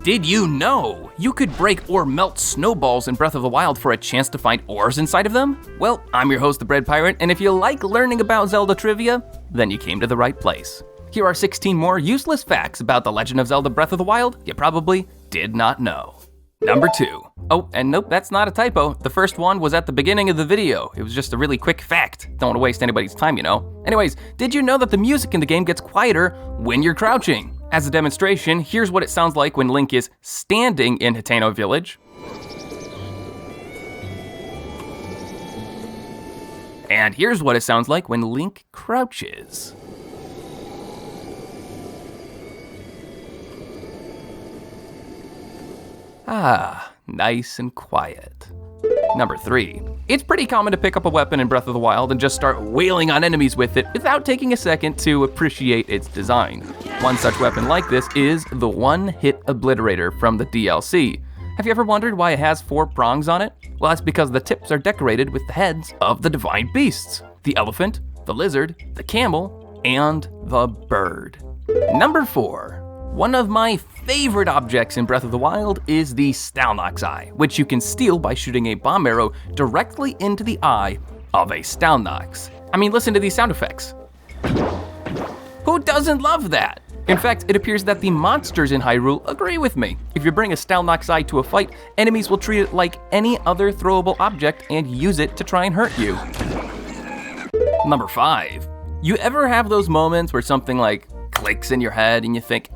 Did you know you could break or melt snowballs in Breath of the Wild for a chance to find ores inside of them? Well, I'm your host, the Bread Pirate, and if you like learning about Zelda trivia, then you came to the right place. Here are 16 more useless facts about The Legend of Zelda Breath of the Wild you probably did not know. Number 2. Oh, and nope, that's not a typo. The first one was at the beginning of the video. It was just a really quick fact. Don't want to waste anybody's time, you know. Anyways, did you know that the music in the game gets quieter when you're crouching? As a demonstration, here's what it sounds like when Link is standing in Hateno Village. And here's what it sounds like when Link crouches. Ah, nice and quiet. Number 3. It's pretty common to pick up a weapon in Breath of the Wild and just start wailing on enemies with it without taking a second to appreciate its design. One such weapon like this is the One-Hit Obliterator from the DLC. Have you ever wondered why it has 4 prongs on it? Well, that's because the tips are decorated with the heads of the divine beasts: the elephant, the lizard, the camel, and the bird. Number 4. One of my favorite objects in Breath of the Wild is the Stalnox Eye, which you can steal by shooting a bomb arrow directly into the eye of a Stalnox. I mean, listen to these sound effects. Who doesn't love that? In fact, it appears that the monsters in Hyrule agree with me. If you bring a Stalnox Eye to a fight, enemies will treat it like any other throwable object and use it to try and hurt you. Number 5. You ever have those moments where something like clicks in your head and you think,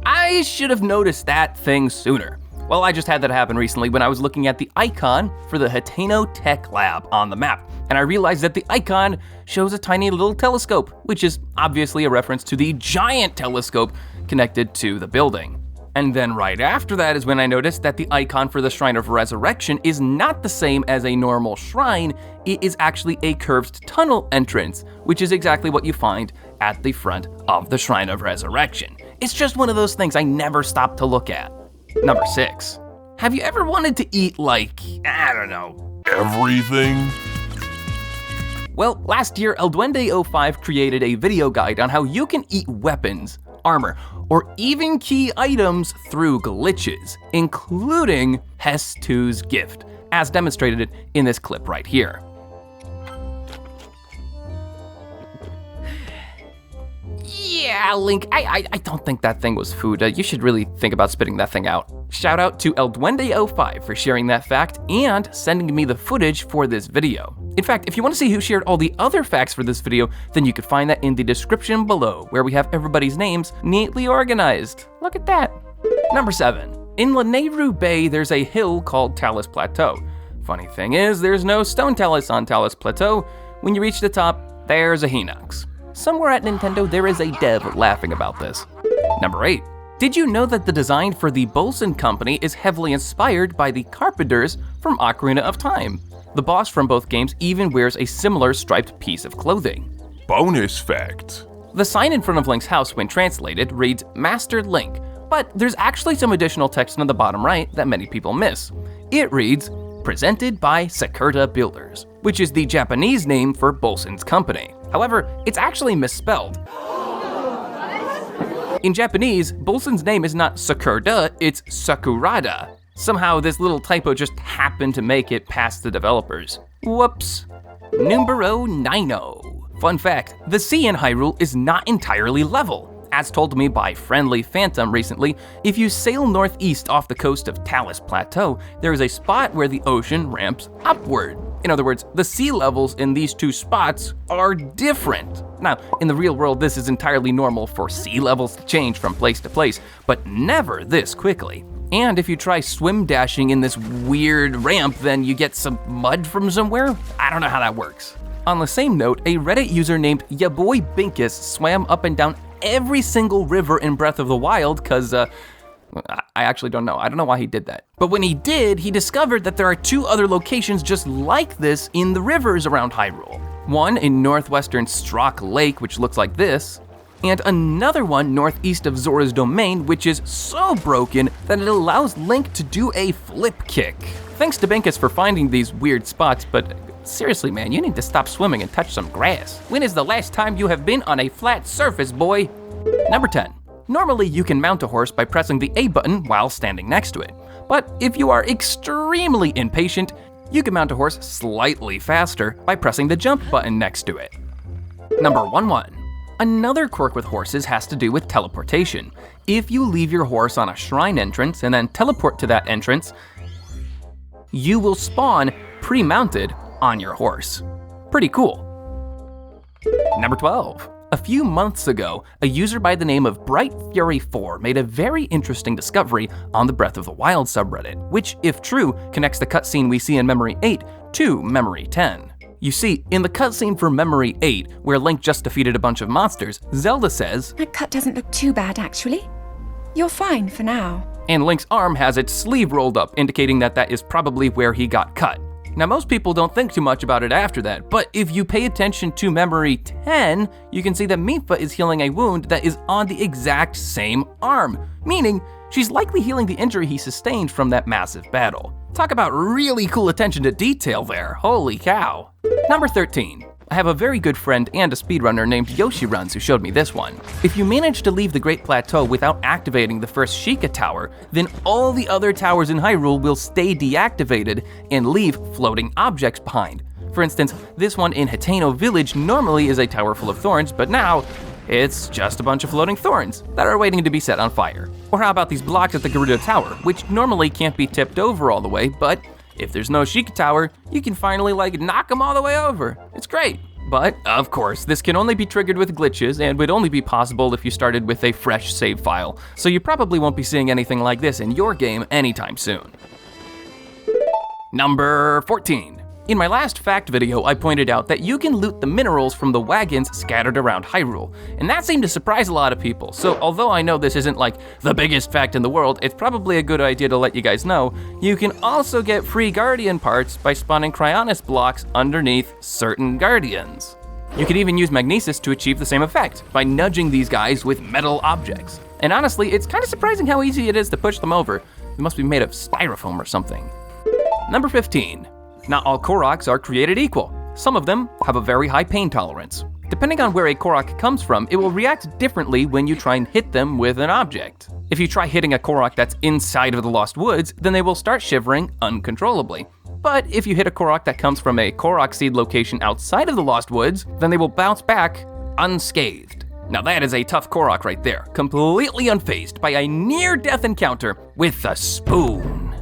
I should have noticed that thing sooner? Well, I just had that happen recently when I was looking at the icon for the Hateno Tech Lab on the map, and I realized that the icon shows a tiny little telescope, which is obviously a reference to the giant telescope connected to the building. And then right after that is when I noticed that the icon for the Shrine of Resurrection is not the same as a normal shrine. It is actually a curved tunnel entrance, which is exactly what you find at the front of the Shrine of Resurrection. It's just one of those things I never stop to look at. Number 6. Have you ever wanted to eat, like, I don't know, everything? Well, last year, El Duende 05 created a video guide on how you can eat weapons, armor, or even key items through glitches, including Hess2's gift, as demonstrated in this clip right here. Yeah, Link, I don't think that thing was food. You should really think about spitting that thing out. Shout out to El Duende 05 for sharing that fact and sending me the footage for this video. In fact, if you want to see who shared all the other facts for this video, then you could find that in the description below, where we have everybody's names neatly organized. Look at that. Number 7. In Lanayru Bay, there's a hill called Talus Plateau. Funny thing is, there's no stone talus on Talus Plateau. When you reach the top, there's a Hinox. Somewhere at Nintendo, there is a dev laughing about this. Number 8. Did you know that the design for the Bolson Company is heavily inspired by the Carpenters from Ocarina of Time? The boss from both games even wears a similar striped piece of clothing. Bonus fact. The sign in front of Link's house, when translated, reads Master Link, but there's actually some additional text on the bottom right that many people miss. It reads, presented by Sakurta Builders, which is the Japanese name for Bolson's company. However, it's actually misspelled. In Japanese, Bolson's name is not Sakurda, it's Sakurada. Somehow this little typo just happened to make it past the developers. Whoops. Numero 9. Fun fact, the sea in Hyrule is not entirely level. As told to me by Friendly Phantom recently, if you sail northeast off the coast of Talus Plateau, there is a spot where the ocean ramps upward. In other words, the sea levels in these two spots are different. Now, in the real world, this is entirely normal for sea levels to change from place to place, but never this quickly. And if you try swim dashing in this weird ramp, then you get some mud from somewhere? I don't know how that works. On the same note, a Reddit user named Yaboy Binkus swam up and down every single river in Breath of the Wild because, I actually don't know. I don't know why he did that. But when he did, he discovered that there are 2 other locations just like this in the rivers around Hyrule. One in northwestern Strock Lake, which looks like this, and another one northeast of Zora's Domain, which is so broken that it allows Link to do a flip kick. Thanks to Binkus for finding these weird spots, but seriously, man, you need to stop swimming and touch some grass. When is the last time you have been on a flat surface, boy? Number 10. Normally, you can mount a horse by pressing the A button while standing next to it. But if you are extremely impatient, you can mount a horse slightly faster by pressing the jump button next to it. Number 11. Another quirk with horses has to do with teleportation. If you leave your horse on a shrine entrance and then teleport to that entrance, you will spawn pre-mounted on your horse. Pretty cool. Number 12. A few months ago, a user by the name of Bright Fury 4 made a very interesting discovery on the Breath of the Wild subreddit, which, if true, connects the cutscene we see in Memory 8 to Memory 10. You see, in the cutscene for Memory 8, where Link just defeated a bunch of monsters, Zelda says, "That cut doesn't look too bad, actually. You're fine for now." And Link's arm has its sleeve rolled up, indicating that that is probably where he got cut. Now, most people don't think too much about it after that, but if you pay attention to Memory 10, you can see that Mipha is healing a wound that is on the exact same arm, meaning she's likely healing the injury he sustained from that massive battle. Talk about really cool attention to detail there, holy cow. Number 13. I have a very good friend and a speedrunner named YoshiRuns who showed me this one. If you manage to leave the Great Plateau without activating the first Sheikah Tower, then all the other towers in Hyrule will stay deactivated and leave floating objects behind. For instance, this one in Hateno Village normally is a tower full of thorns, but now it's just a bunch of floating thorns that are waiting to be set on fire. Or how about these blocks at the Gerudo Tower, which normally can't be tipped over all the way, but if there's no Sheikah Tower, you can finally knock them all the way over. It's great. But, of course, this can only be triggered with glitches and would only be possible if you started with a fresh save file, so you probably won't be seeing anything like this in your game anytime soon. Number 14. In my last fact video, I pointed out that you can loot the minerals from the wagons scattered around Hyrule, and that seemed to surprise a lot of people. So although I know this isn't the biggest fact in the world, it's probably a good idea to let you guys know, you can also get free Guardian parts by spawning Cryonis blocks underneath certain Guardians. You can even use Magnesis to achieve the same effect, by nudging these guys with metal objects. And honestly, it's kind of surprising how easy it is to push them over. They must be made of styrofoam or something. Number 15. Not all Koroks are created equal. Some of them have a very high pain tolerance. Depending on where a Korok comes from, it will react differently when you try and hit them with an object. If you try hitting a Korok that's inside of the Lost Woods, then they will start shivering uncontrollably. But if you hit a Korok that comes from a Korok Seed location outside of the Lost Woods, then they will bounce back unscathed. Now that is a tough Korok right there, completely unfazed by a near-death encounter with a spoon.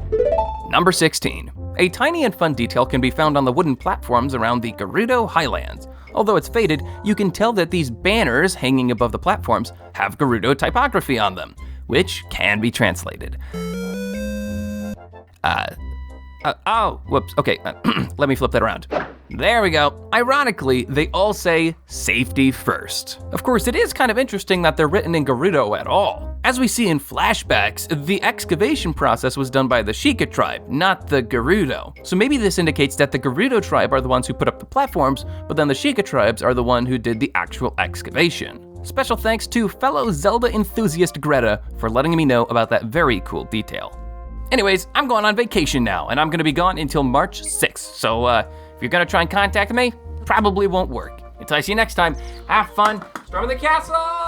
Number 16. A tiny and fun detail can be found on the wooden platforms around the Gerudo Highlands. Although it's faded, you can tell that these banners hanging above the platforms have Gerudo typography on them, which can be translated. Whoops, okay, let me flip that around. There we go. Ironically, they all say safety first. Of course, it is kind of interesting that they're written in Gerudo at all. As we see in flashbacks, the excavation process was done by the Sheikah tribe, not the Gerudo. So maybe this indicates that the Gerudo tribe are the ones who put up the platforms, but then the Sheikah tribes are the one who did the actual excavation. Special thanks to fellow Zelda enthusiast Greta for letting me know about that very cool detail. Anyways, I'm going on vacation now, and I'm gonna be gone until March 6th, so if you're gonna try and contact me, probably won't work. Until I see you next time, have fun, storming the castle!